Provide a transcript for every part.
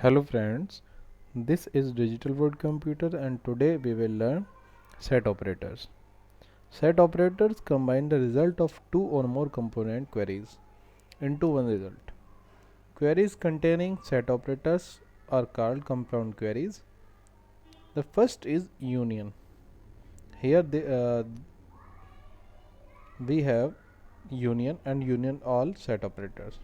Hello friends, this is Digital Word Computer and today we will learn set operators. Set operators combine the result of two or more component queries into one result. Queries containing set operators are called compound queries. The first is union. Here we have union and union all set operators.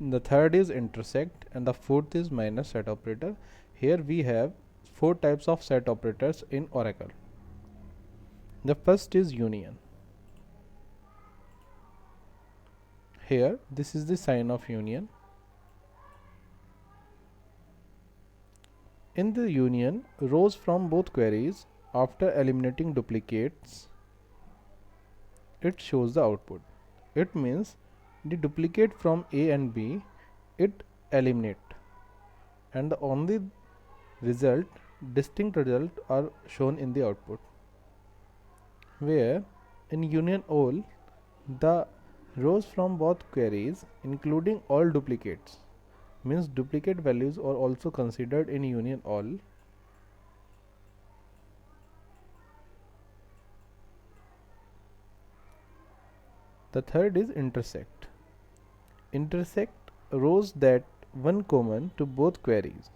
The third is intersect and the fourth is minus set operator. Here we have four types of set operators in Oracle. The first is union. Here this is the sign of union. In the union, rows from both queries, after eliminating duplicates, it shows the output. It means the duplicate from A and B, it eliminate, and the only result, distinct result are shown in the output. Where in union all, the rows from both queries including all duplicates, means duplicate values are also considered in union all. The third is intersect. Intersect rows that one common to both queries.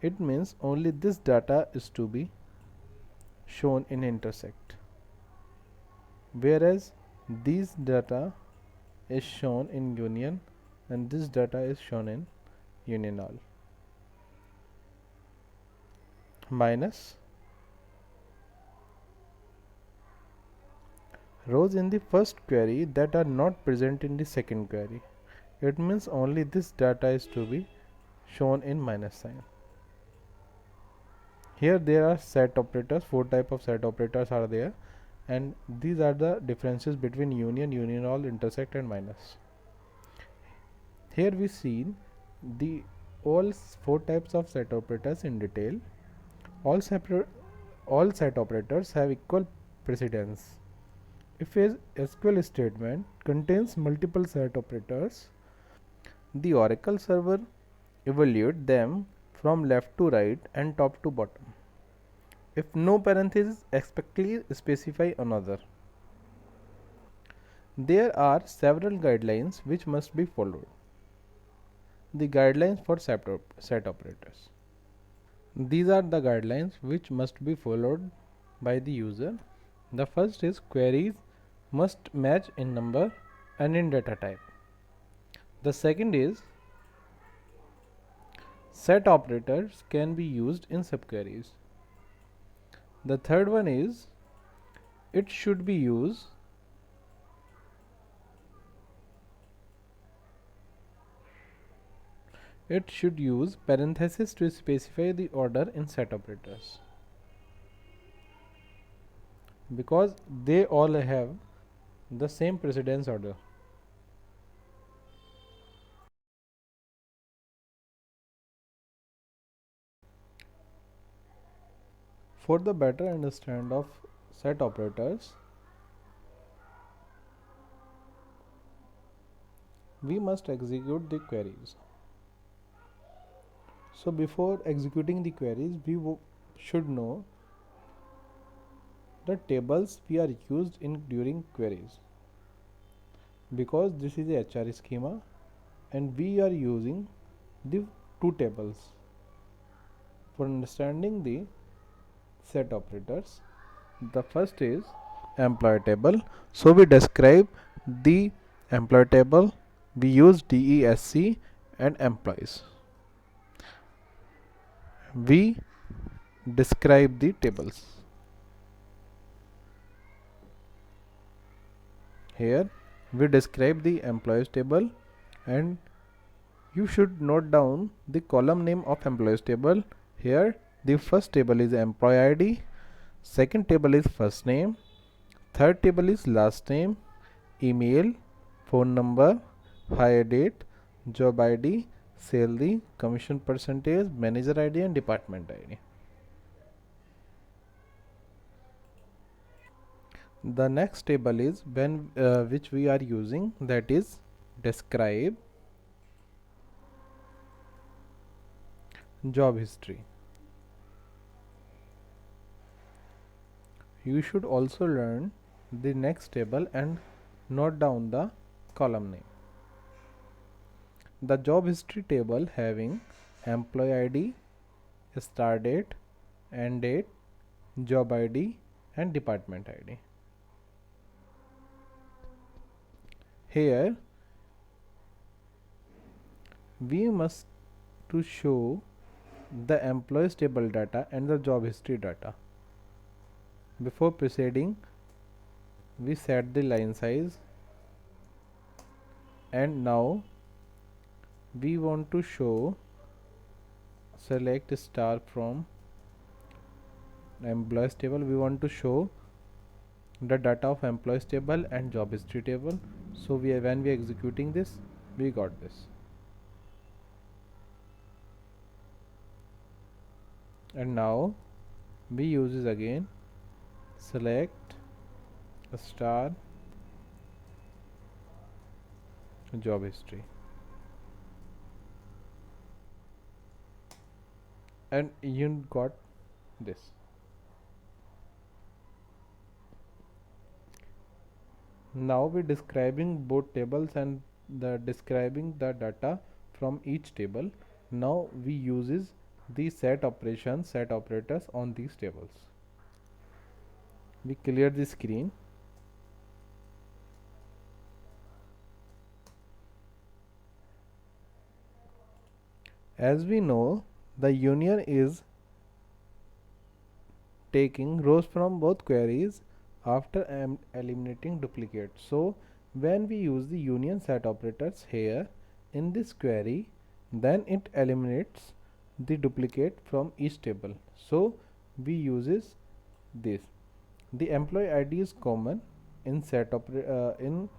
It means only this data is to be shown in intersect, whereas these data is shown in union and this data is shown in union all. Minus rows in the first query that are not present in the second query. It means only this data is to be shown in minus sign. Here there are set operators, four type of set operators are there, and these are the differences between union, union all, intersect and minus. Here we see the all four types of set operators in detail. All set operators have equal precedence. If a SQL statement contains multiple set operators, the Oracle server evaluates them from left to right and top to bottom. If no parenthesis, explicitly specify another. There are several guidelines which must be followed. The guidelines for set operators. These are the guidelines which must be followed by the user. The first is queries must match in number and in data type. The second is set operators can be used in subqueries. The third one is it should be used use parenthesis to specify the order in set operators, because they all have the same precedence order. For the better understand of set operators, we must execute the queries. So before executing the queries, we should know the tables we are used in during queries, because this is a HR schema and we are using the two tables for understanding the set operators. The first is employee table. So we describe the employee table, we use DESC and employees. We describe the tables. Here we describe the employees table, and you should note down the column name of employees table. Here the first table is employee ID, second table is first name, third table is last name, email, phone number, hire date, job ID, salary, commission percentage, manager ID and department ID. The next table is which we are using, that is describe. job history. You should also learn the next table and note down the column name. The job history table having employee ID, start date, end date, job ID and department ID. Here we must to show the employees table data and the job history data. Before proceeding, we set the line size, and now we want to show select star from employees table. We want to show the data of employees table and job history table. So when we are executing this, we got this. And now we uses again select star job history, and you got this. Now we describing both tables and the describing the data from each table. Now we uses the set operations, set operators on these tables. We clear the screen. As we know, the union is taking rows from both queries after eliminating duplicates. So when we use the union set operators here in this query, then it eliminates the duplicate from each table. So we uses this. The employee ID is common in in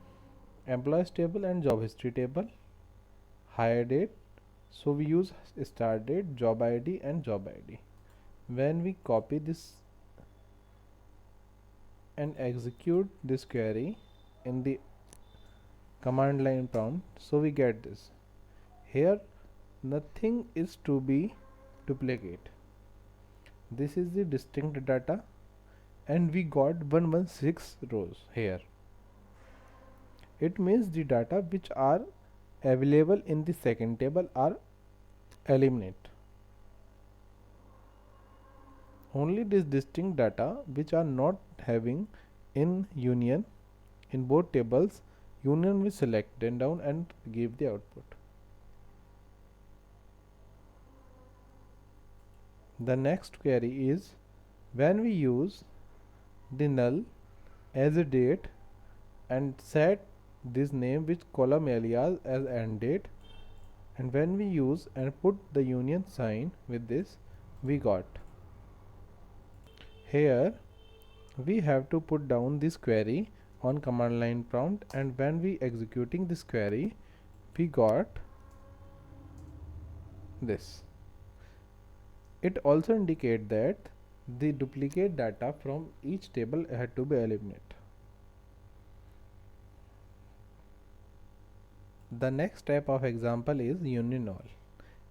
employees table and job history table. Hire date, so we use start date, job ID and job ID. When we copy this and execute this query in the command line prompt, so we get this. Here nothing is to be duplicate. This is the distinct data, and we got 116 rows here. It means the data which are available in the second table are eliminated. Only this distinct data which are not having in union in both tables, union will select them down and give the output. The next query is when we use the null as a date and set this name with column alias as end date, and when we use and put the union sign with this, we got. Here we have to put down this query on command line prompt, and when we executing this query, we got this. It also indicate that the duplicate data from each table had to be eliminated. The next type of example is union all.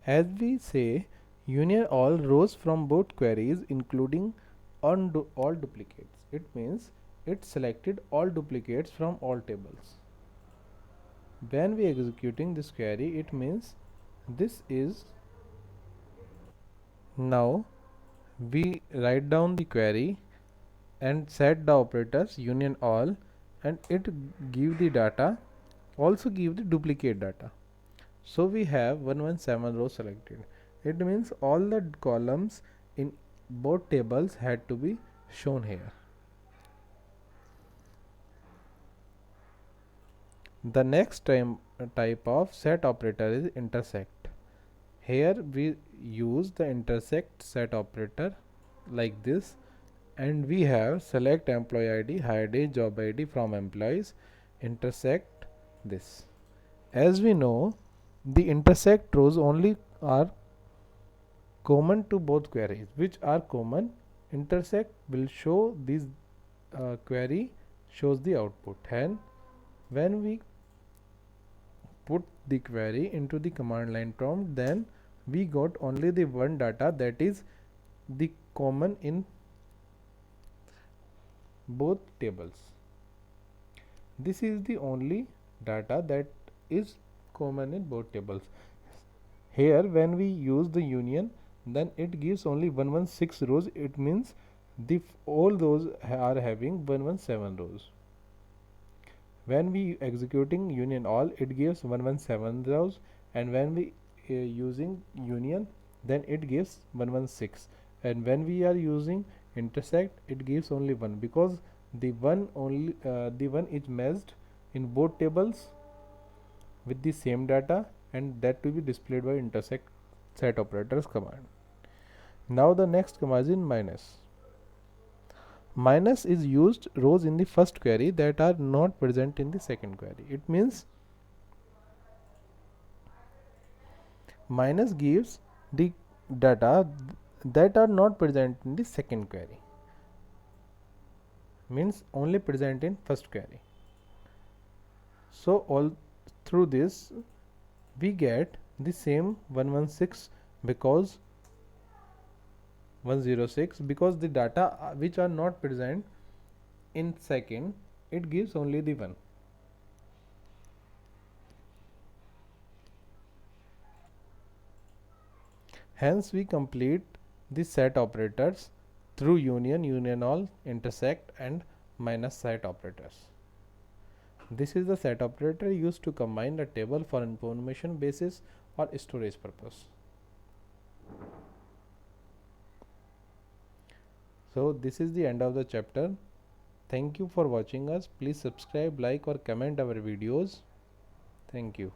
As we say, union all rows from both queries including all duplicates. It means it selected all duplicates from all tables. When we executing this query, it means this is. Now we write down the query and set the operators union all, and it give the data, also give the duplicate data. So we have 117 rows selected. It means all the columns in both tables had to be shown here. The next type of set operator is intersect. Here we use the intersect set operator like this, and we have select employee ID, hire date, job ID from employees, intersect this. As we know, the intersect rows only are common to both queries. Which are common, intersect will show this query shows the output, and when we put the query into the command line prompt, then we got only the one data that is the common in both tables. This is the only data that is common in both tables. Here when we use the union, then it gives only 116 rows. It means the all those are having 117 rows. When we executing union all, it gives 117 rows, and when we using union, then it gives 116, and when we are using intersect, it gives only one, because the one is matched in both tables with the same data, and that to be displayed by intersect set operators command. Now the next command is minus. Minus is used rows in the first query that are not present in the second query. It means minus gives the data that are not present in the second query, means only present in first query. So all through this we get the same 116 because 106, because the data which are not present in second, it gives only the one. Hence we complete the set operators through union, union all, intersect and minus set operators. This is the set operator used to combine the table for information basis or storage purpose. So this is the end of the chapter. Thank you for watching us. Please subscribe, like or comment our videos. Thank you.